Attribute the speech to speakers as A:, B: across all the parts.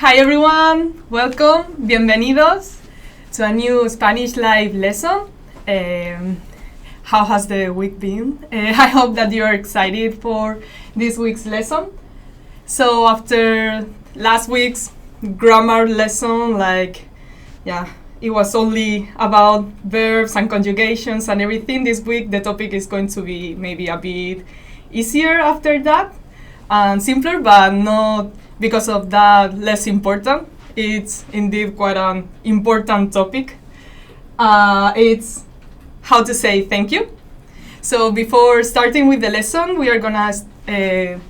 A: Hi everyone, welcome, bienvenidos to a new Spanish live lesson. How has the week been? I hope that you're excited for this week's lesson. So after last week's grammar lesson, it was only about verbs and conjugations and everything. This week the topic is going to be maybe a bit easier after that and simpler, but not because of that less important. It's indeed quite an important topic. It's how to say thank you. So before starting with the lesson, we are gonna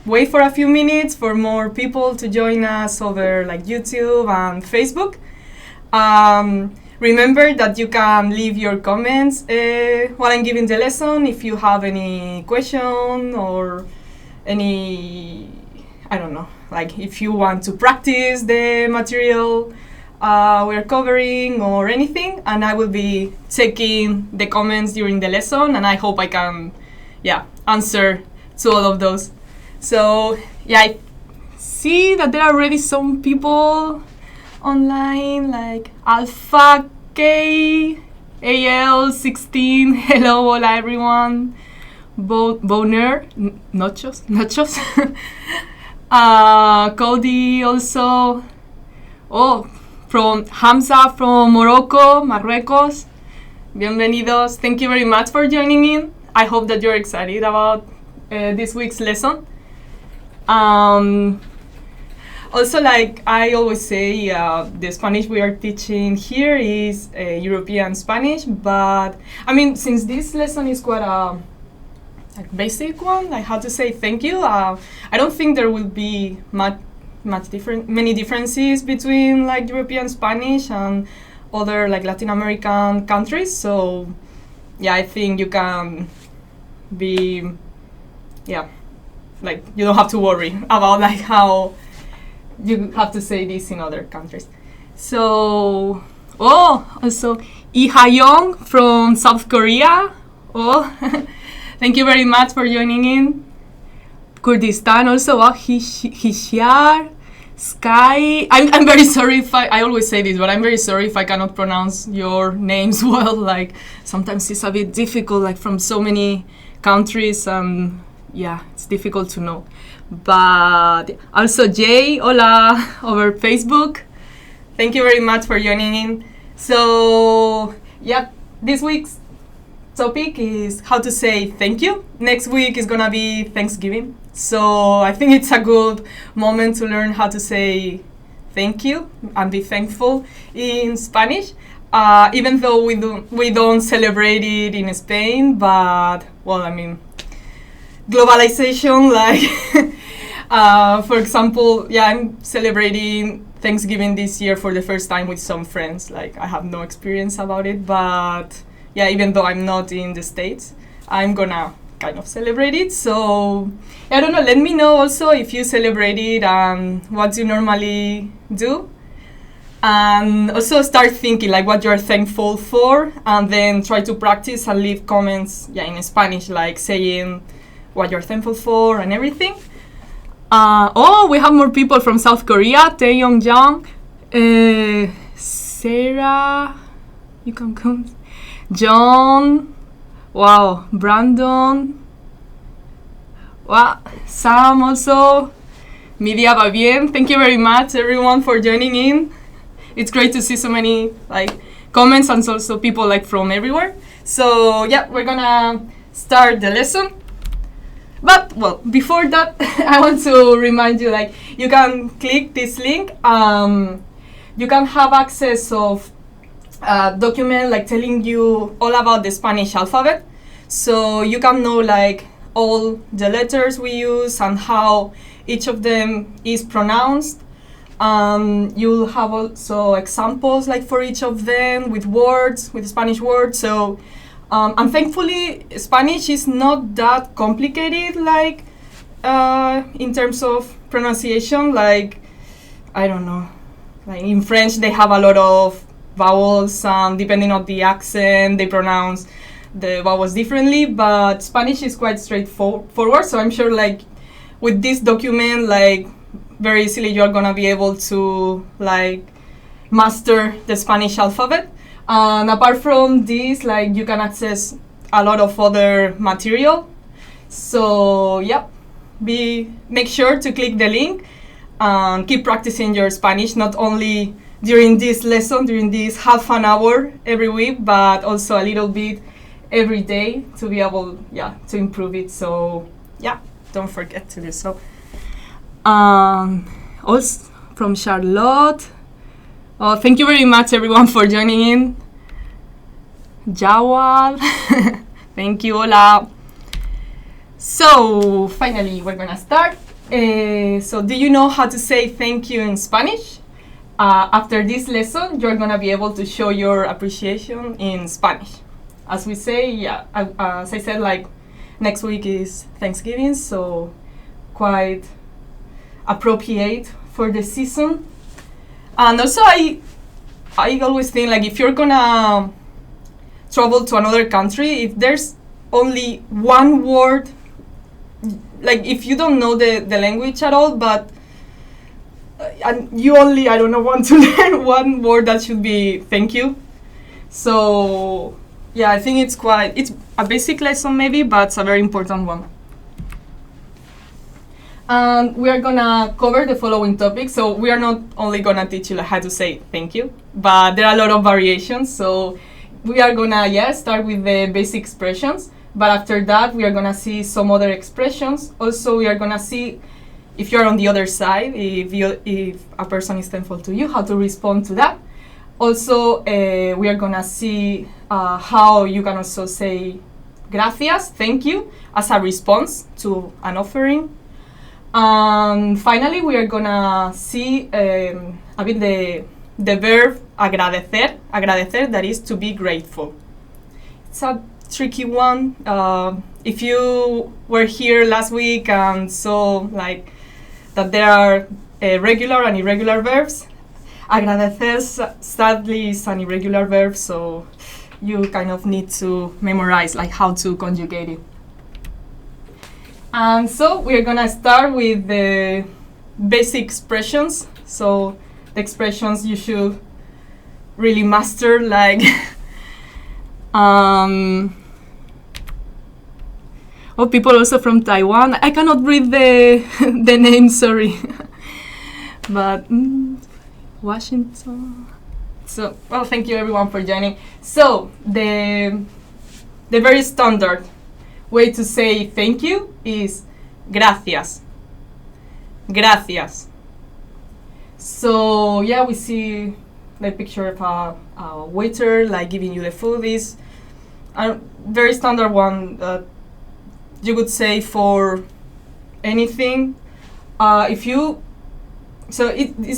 A: wait for a few minutes for more people to join us over like YouTube and Facebook. Remember that you can leave your comments while I'm giving the lesson if you have any question or any, I don't know, like if you want to practice the material we're covering or anything, and I will be checking the comments during the lesson, and I hope I can answer to all of those. So I see that there are already some people online, like Alpha K AL16. Hello, hola everyone. Boner, Nachos. Cody also. Oh, from Hamza from Morocco, Marruecos. Bienvenidos. Thank you very much for joining in. I hope that you're excited about this week's lesson. Also, like I always say, the Spanish we are teaching here is European Spanish, but I mean, since this lesson is quite a basic one, like how to say thank you, I don't think there will be many differences between like European Spanish and other like Latin American countries. So I think you can be like you don't have to worry about like how you have to say this in other countries. So also Ihayong from South Korea. Thank you very much for joining in. Kurdistan also. Hishar, Sky. I'm very sorry if I always say this, but I'm very sorry if I cannot pronounce your names well. Like sometimes it's a bit difficult, like from so many countries, and it's difficult to know. But also Jay, hola, over Facebook. Thank you very much for joining in. So this week's topic is how to say thank you. Next week is gonna be Thanksgiving, so I think it's a good moment to learn how to say thank you and be thankful in Spanish. Even though we don't celebrate it in Spain, but well, I mean, globalization, like for example, I'm celebrating Thanksgiving this year for the first time with some friends. Like I have no experience about it, but even though I'm not in the States, I'm gonna kind of celebrate it. So I don't know, let me know also if you celebrate it and what you normally do. And also start thinking like what you're thankful for, and then try to practice and leave comments in Spanish, like saying what you're thankful for and everything. We have more people from South Korea. Taeyong Jang, Sarah, you can come. John, wow, Brandon, wow, Sam also, Media va bien. Thank you very much everyone for joining in. It's great to see so many like comments and also people like from everywhere. So we're gonna start the lesson. But well, before that, I want to remind you, like you can click this link. You can have access of document like telling you all about the Spanish alphabet, so you can know like all the letters we use and how each of them is pronounced. You'll have also examples like for each of them with words, with Spanish words. So and thankfully Spanish is not that complicated, like in terms of pronunciation. Like I don't know, like in French they have a lot of vowels, depending on the accent they pronounce the vowels differently, but Spanish is quite straightforward. So I'm sure like with this document, like very easily you're gonna be able to like master the Spanish alphabet. And apart from this, like you can access a lot of other material. So yeah, make sure to click the link and keep practicing your Spanish, not only during this lesson, during this half an hour every week, but also a little bit every day to be able, to improve it. So yeah, don't forget to do so. Also from Charlotte, thank you very much everyone for joining in. Jawal, thank you, hola. So finally we're gonna start. So do you know how to say thank you in Spanish? After this lesson, you're gonna be able to show your appreciation in Spanish. As we say, as I said, like next week is Thanksgiving, so quite appropriate for the season. And also I always think like if you're gonna travel to another country, if there's only one word, like if you don't know the language at all, but and you only, I don't know, want to learn one word, that should be thank you. So yeah, I think it's a basic lesson maybe, but it's a very important one. And we are gonna cover the following topics. So we are not only gonna teach you how to say thank you, but there are a lot of variations. So we are gonna start with the basic expressions, but after that we are gonna see some other expressions. Also we are gonna see, if you're on the other side, if a person is thankful to you, how to respond to that. Also we are gonna see how you can also say gracias, thank you, as a response to an offering. And finally we are gonna see a bit the verb agradecer, that is to be grateful. It's a tricky one. If you were here last week and saw like that there are regular and irregular verbs, agradecer sadly is an irregular verb, so you kind of need to memorize like how to conjugate it. And so we're gonna start with the basic expressions. So the expressions you should really master, like people also from Taiwan. I cannot read the name, sorry. But Washington. So well, thank you everyone for joining. So the very standard way to say thank you is gracias. Gracias. So yeah, we see the picture of a waiter like giving you the food. Is a very standard one that you could say for anything. This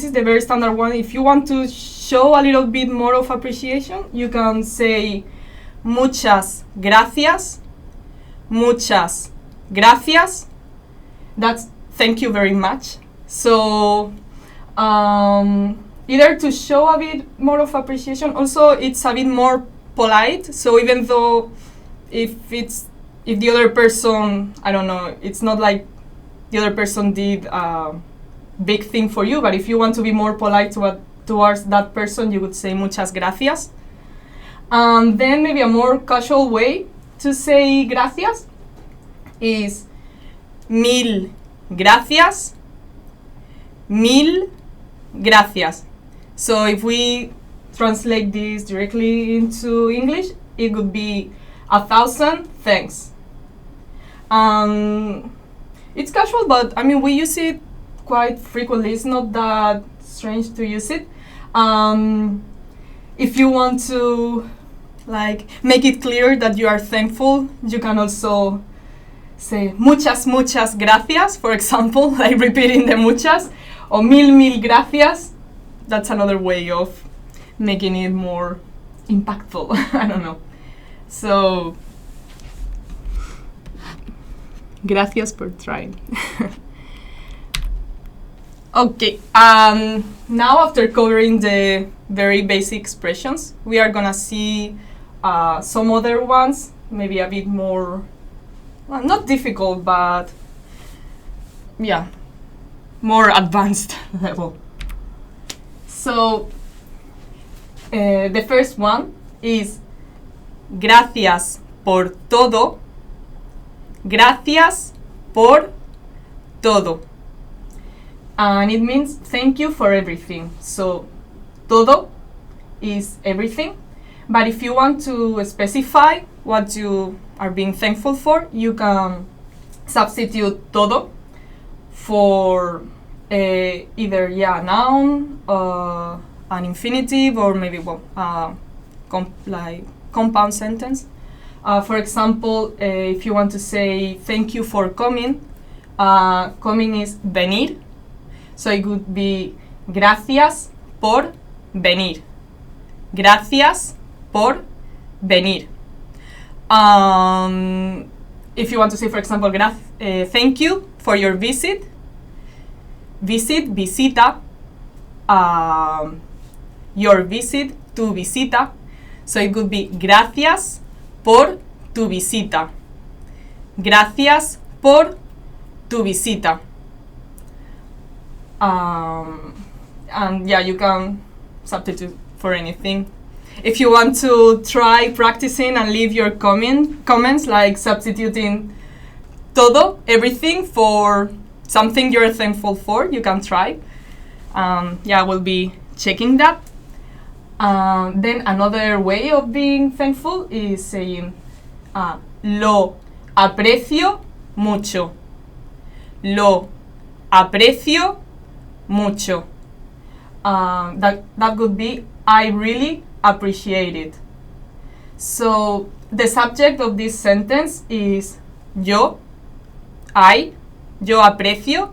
A: is the very standard one. If you want to show a little bit more of appreciation, you can say muchas gracias. Muchas gracias. That's thank you very much. So either to show a bit more of appreciation, also it's a bit more polite. So even though if the other person, I don't know, it's not like the other person did a big thing for you, but if you want to be more polite towards that person, you would say muchas gracias. Then maybe a more casual way to say gracias is mil gracias. Mil gracias. So if we translate this directly into English, it would be 1,000 thanks. It's casual, but I mean we use it quite frequently. It's not that strange to use it. If you want to like make it clear that you are thankful, you can also say muchas gracias, for example, like repeating the muchas, or mil gracias. That's another way of making it more impactful. I don't know. So gracias por trying. Okay, now after covering the very basic expressions, we are gonna see some other ones, maybe a bit more, well, not difficult, but yeah, more advanced level. So the first one is gracias por todo. Gracias por todo. And it means thank you for everything. So todo is everything. But if you want to specify what you are being thankful for, you can substitute todo for either a noun, an infinitive, or maybe like compound sentence. For example, if you want to say thank you for coming, coming is venir, so it would be gracias por venir. Gracias por venir. If you want to say, for example, thank you for your visit, visita, your visit, tu visita, so it could be gracias por tu visita. Gracias por tu visita. And yeah, you can substitute for anything. If you want to try practicing and leave your comments, like substituting todo, everything, for something you're thankful for, you can try. Yeah, we'll be checking that. Then another way of being thankful is saying lo aprecio mucho. Lo aprecio mucho. That would be I really appreciate it. So the subject of this sentence is yo aprecio,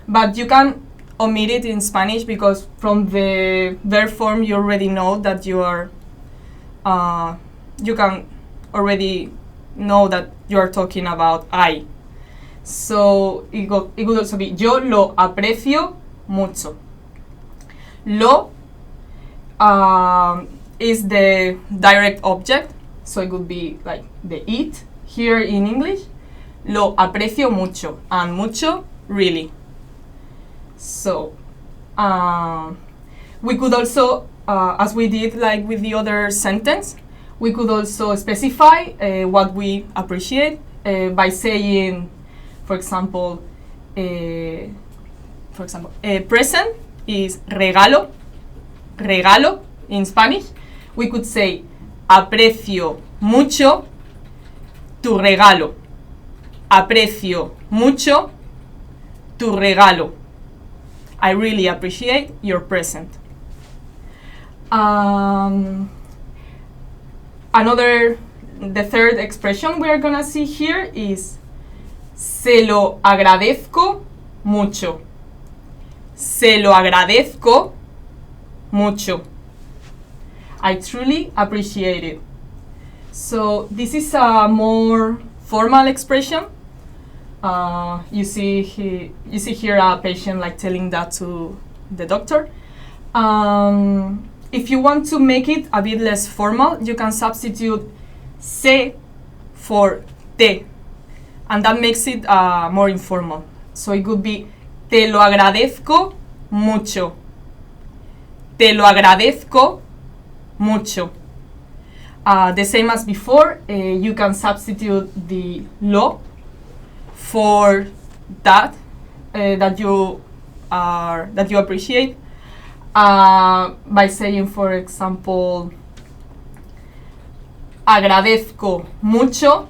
A: but you can omit it in Spanish because from the verb form you already know that you are you can already know that you are talking about I. So it could also be yo lo aprecio mucho. Lo is the direct object, so it would be like the it here in English. Lo aprecio mucho, and mucho, really. So we could also, as we did like with the other sentence, we could also specify what we appreciate by saying, for example, present is regalo, regalo in Spanish. We could say aprecio mucho tu regalo. Aprecio mucho tu regalo. I really appreciate your present. The third expression we are gonna see here is se lo agradezco mucho. Se lo agradezco mucho. I truly appreciate it. So this is a more formal expression. You see here a patient like telling that to the doctor. If you want to make it a bit less formal, you can substitute se for te, and that makes it more informal. So it could be te lo agradezco mucho. Te lo agradezco mucho. The same as before, you can substitute the lo for that that you appreciate by saying, for example, agradezco mucho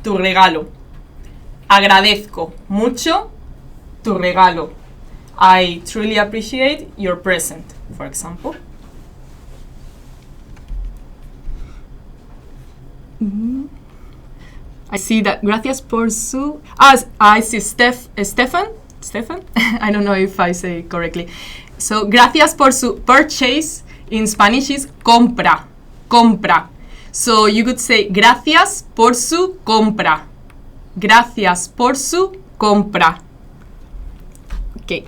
A: tu regalo. Agradezco mucho tu regalo. I truly appreciate your present, for example. I see that gracias por su... I see Stefan? I don't know if I say it correctly. So, gracias por su purchase in Spanish is compra. Compra. So, you could say gracias por su compra. Gracias por su compra. Okay.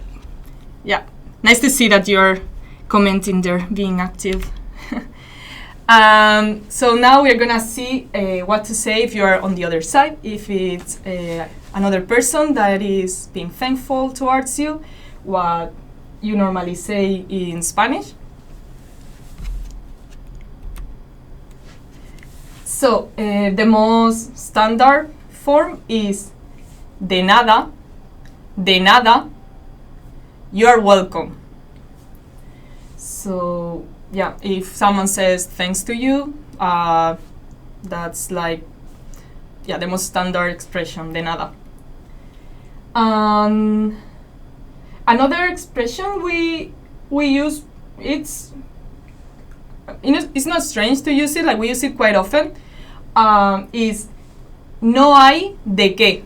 A: Yeah. Nice to see that you're commenting there, being active. So now we're gonna see what to say if you're on the other side, if it's another person that is being thankful towards you, what you normally say in Spanish. So the most standard form is de nada, you are welcome. So yeah, if someone says thanks to you, that's like, yeah, the most standard expression, de nada. Another expression we use, it's not strange to use it, like we use it quite often, is no hay de qué.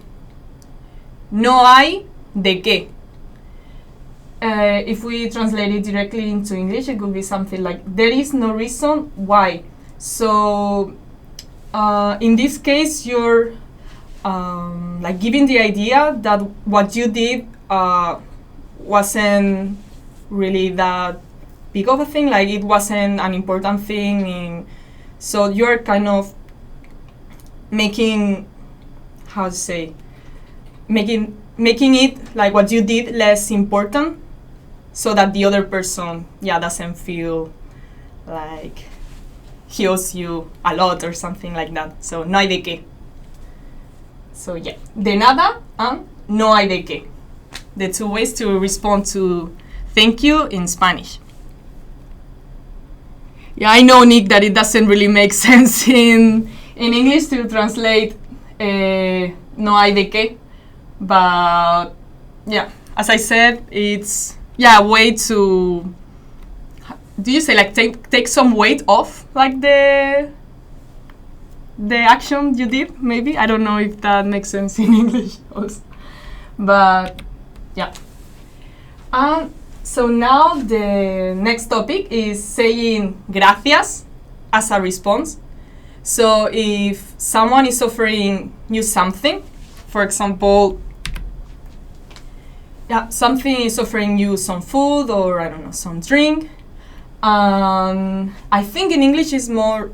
A: No hay de qué. If we translate it directly into English, it could be something like, there is no reason why. So in this case, you're like giving the idea that what you did wasn't really that big of a thing, like it wasn't an important thing. So you're kind of making, how to say, making it like what you did less important, so that the other person, doesn't feel like he owes you a lot or something like that. So no hay de qué. So yeah, de nada and no hay de qué. The two ways to respond to thank you in Spanish. Yeah, I know, Nick, that it doesn't really make sense in English to translate no hay de qué. But yeah, as I said, it's a way to, do you say like take some weight off like the action you did? Maybe, I don't know if that makes sense in English also. But yeah. So now the next topic is saying gracias as a response. So if someone is offering you something, for example, something is offering you some food or, I don't know, some drink. I think in English it's more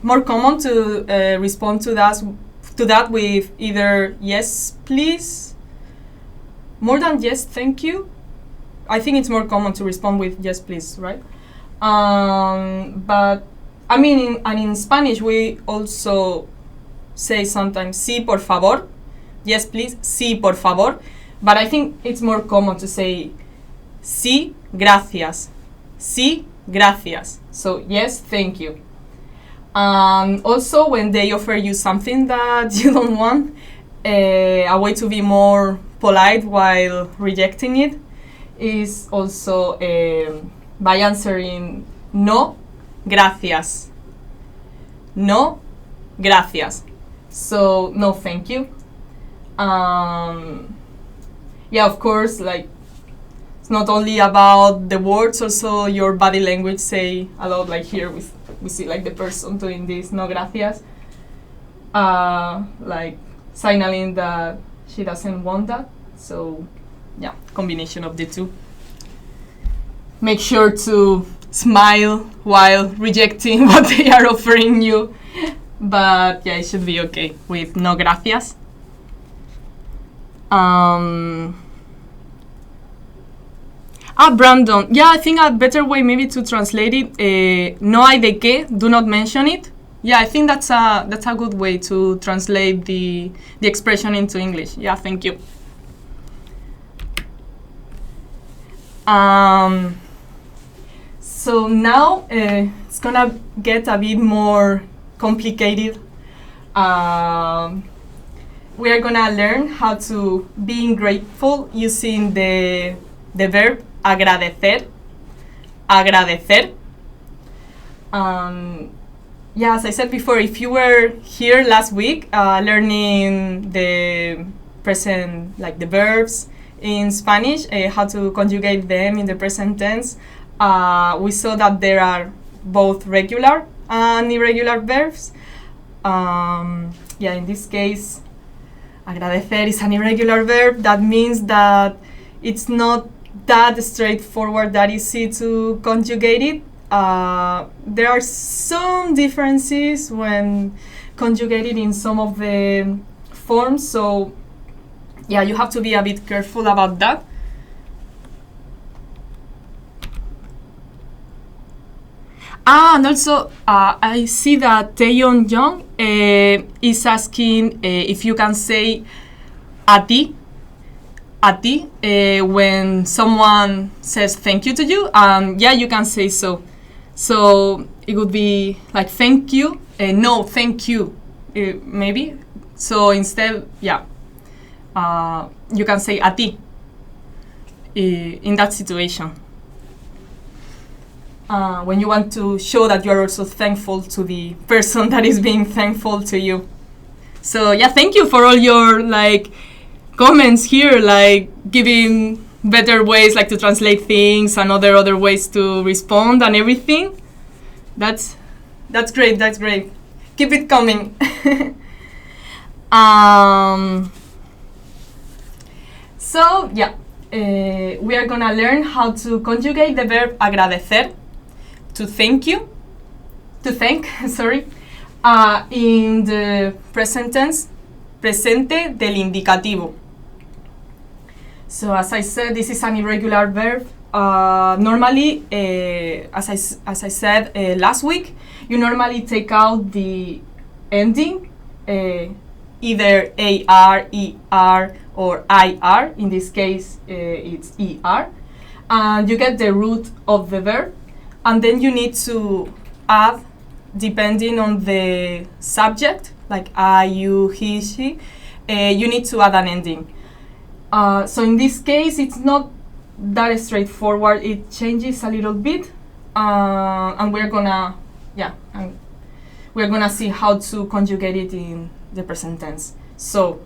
A: common to respond to that with either yes, please, more than yes, thank you. I think it's more common to respond with yes, please, right? But I mean, in Spanish we also say sometimes sí, por favor. Yes, please. Sí, por favor. But I think it's more common to say sí, gracias. Sí, gracias. So yes, thank you. Also, when they offer you something that you don't want, a way to be more polite while rejecting it is also by answering no, gracias. No, gracias. So no, thank you. Of course, like it's not only about the words, also your body language say a lot. Like here we see like the person doing this, no gracias, like signaling that she doesn't want that. So yeah, combination of the two. Make sure to smile while rejecting what they are offering you. But yeah, it should be okay with no gracias. Brandon. Yeah, I think a better way maybe to translate it, no hay de qué, do not mention it. Yeah, I think that's a good way to translate the expression into English. Yeah, thank you. So now it's gonna get a bit more complicated. We are gonna learn how to be grateful using the verb agradecer. Agradecer. As I said before, if you were here last week learning the present, like the verbs in Spanish, how to conjugate them in the present tense, we saw that there are both regular and irregular verbs. In this case, agradecer is an irregular verb. That means that it's not that straightforward, that easy to conjugate it. There are some differences when conjugated in some of the form, so yeah, you have to be a bit careful about that. And also, I see that Taeyeon Young is asking if you can say a ti, when someone says thank you to you. Yeah, you can say so. So it would be like thank you, no, thank you, maybe. So instead, yeah, you can say a ti in that situation. When you want to show that you are also thankful to the person that is being thankful to you. So yeah, thank you for all your like comments here, like giving better ways like to translate things and other ways to respond and everything. That's great. That's great. Keep it coming. So yeah, we are gonna learn how to conjugate the verb agradecer, to thank, sorry, in the present tense, presente del indicativo. So as I said, this is an irregular verb. Normally, as I said last week, you normally take out the ending, either AR, ER, or IR. In this case, it's ER. And you get the root of the verb. And then you need to add, depending on the subject, like I, you, he, she, you need to add an ending. So in this case, it's not that straightforward. It changes a little bit, and we're gonna see how to conjugate it in the present tense. So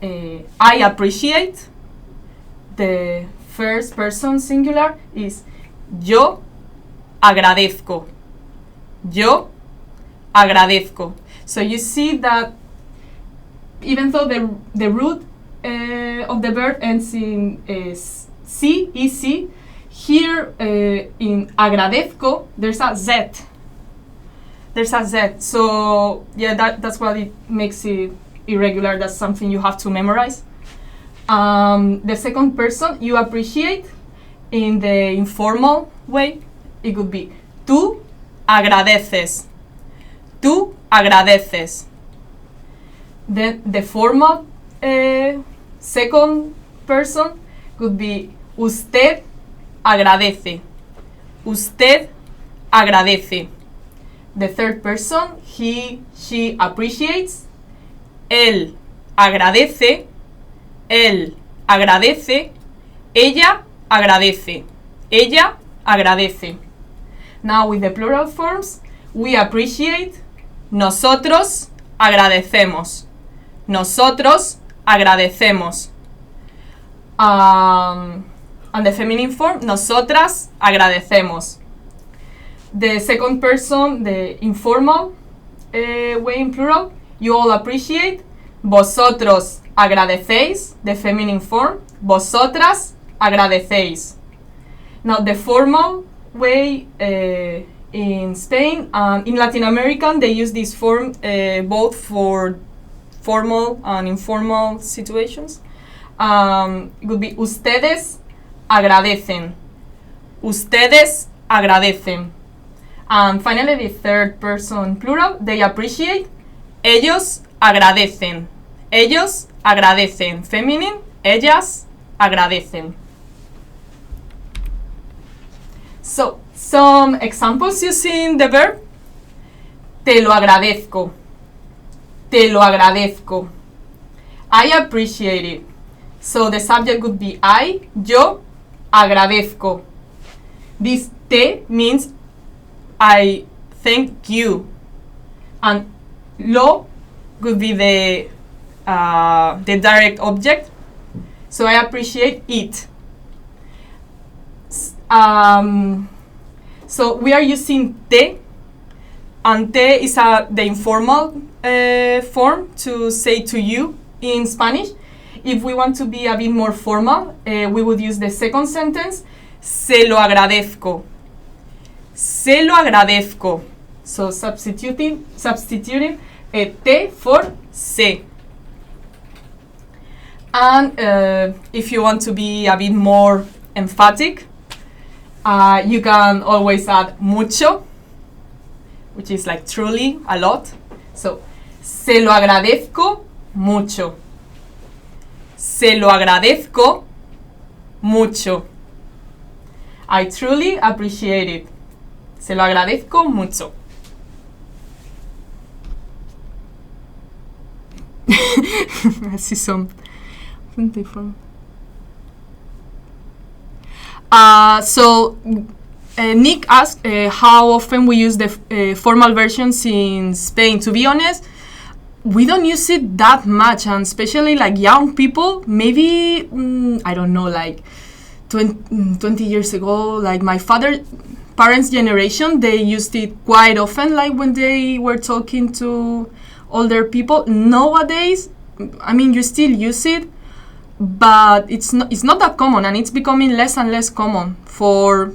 A: I appreciate. The first person singular is yo agradezco. Yo agradezco. So you see that even though the root of the verb ends in C, EC, here in agradezco, there's a Z. There's a Z. So yeah, that's what it makes it irregular. That's something you have to memorize. The second person, you appreciate, in the informal way, it could be tú agradeces. Tú agradeces. Then the formal second person could be usted agradece. Usted agradece. The third person, he, she appreciates. Él agradece. Él agradece. Ella agradece. Ella agradece. Now with the plural forms, we appreciate. Nosotros agradecemos. Nosotros agradecemos. And the feminine form, nosotras agradecemos. The second person, the informal way in plural, you all appreciate. Vosotros agradecéis, the feminine form. Vosotras agradecéis. Now the formal way in Spain and in Latin American, they use this form both for formal and informal situations. It would be ustedes agradecen. Ustedes agradecen. And finally, the third person plural, they appreciate. Ellos agradecen. Ellos agradecen. Feminine, ellas agradecen. So, some examples using the verb. Te lo agradezco. Te lo agradezco. I appreciate it. So the subject would be I, yo agradezco. This te means I thank you. And lo would be the direct object. So I appreciate it. So we are using te, and te is the informal form to say to you in Spanish. If we want to be a bit more formal, we would use the second sentence, se lo agradezco. Se lo agradezco. So substituting te for se. And if you want to be a bit more emphatic, you can always add mucho, which is like truly, a lot. So, se lo agradezco mucho. Se lo agradezco mucho. I truly appreciate it. Se lo agradezco mucho. I see some. Nick asked how often we use the formal versions in Spain. To be honest, we don't use it that much, and especially like young people, maybe, I don't know, like 20 years ago, like my parents' generation, they used it quite often, like when they were talking to older people. Nowadays, I mean, you still use it, but it's not that common, and it's becoming less and less common for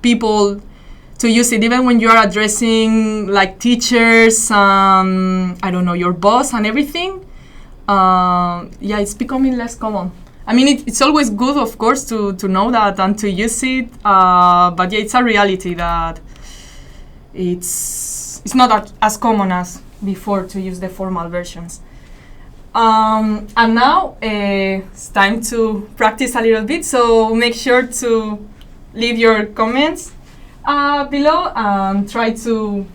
A: people to use it, even when you are addressing like teachers, I don't know, your boss and everything. It's becoming less common. I mean, it's always good, of course, to know that and to use it, but yeah, it's a reality that it's not as common as before to use the formal versions. And now it's time to practice a little bit, so make sure to leave your comments below and try to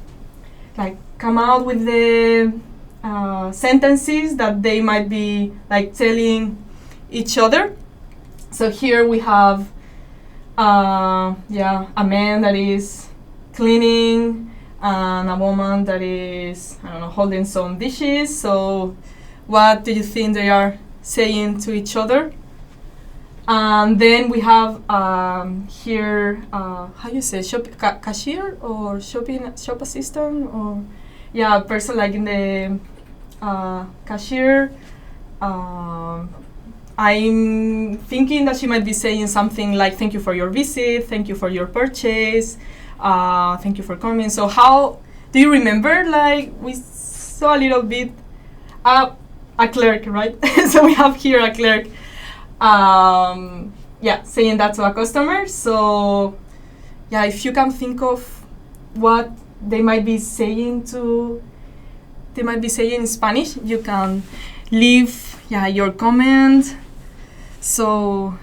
A: like come out with the sentences that they might be like telling each other. So here we have a man that is cleaning and a woman that is, I don't know, holding some dishes. So what do you think they are saying to each other? And then we have here, how you say, cashier or shop assistant, or a person like in the cashier. I'm thinking that she might be saying something like, thank you for your visit, thank you for your purchase, thank you for coming. So how, do you remember, like, we saw a little bit, a clerk, right? So we have here a clerk, saying that to a customer. So, if you can think of what they might be saying in Spanish, you can leave, your comment. So,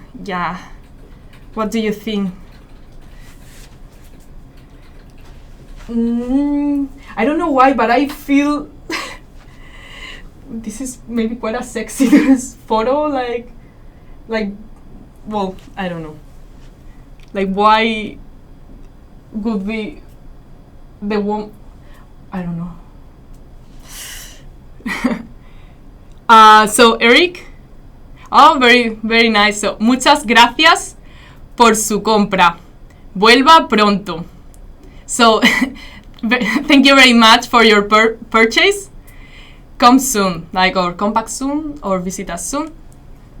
A: what do you think? I don't know why, but I feel this is maybe quite a sexy photo, like, well, I don't know. Like, why would be the one? I don't know. So Eric, very, very nice. So, muchas gracias por su compra. Vuelva pronto. So, thank you very much for your purchase. Come soon, or come back soon, or visit us soon.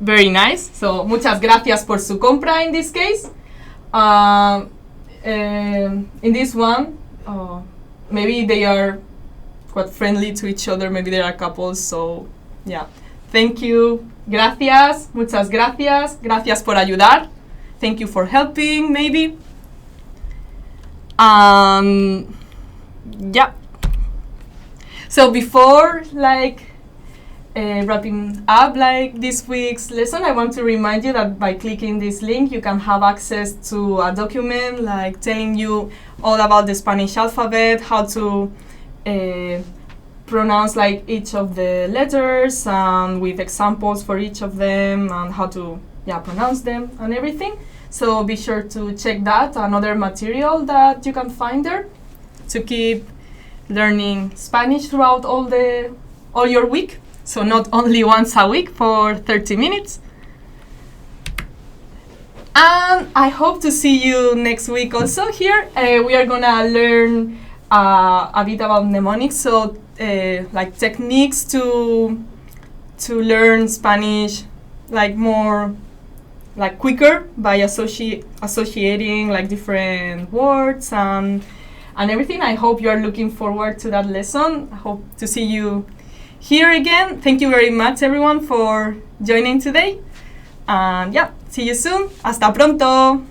A: Very nice. So, muchas gracias por su compra in this case. In this one, maybe they are quite friendly to each other. Maybe they are couples. So, thank you. Gracias. Muchas gracias. Gracias por ayudar. Thank you for helping, maybe. So before wrapping up this week's lesson, I want to remind you that by clicking this link, you can have access to a document telling you all about the Spanish alphabet, how to pronounce each of the letters, and with examples for each of them, and how to pronounce them and everything. So be sure to check that, another material that you can find there to keep learning Spanish throughout all your week. So not only once a week for 30 minutes. And I hope to see you next week also here. We are gonna learn a bit about mnemonics, so techniques to learn Spanish more quicker by associating different words and everything. I hope you are looking forward to that lesson. I hope to see you here again. Thank you very much, everyone, for joining today. And yeah, see you soon. Hasta pronto.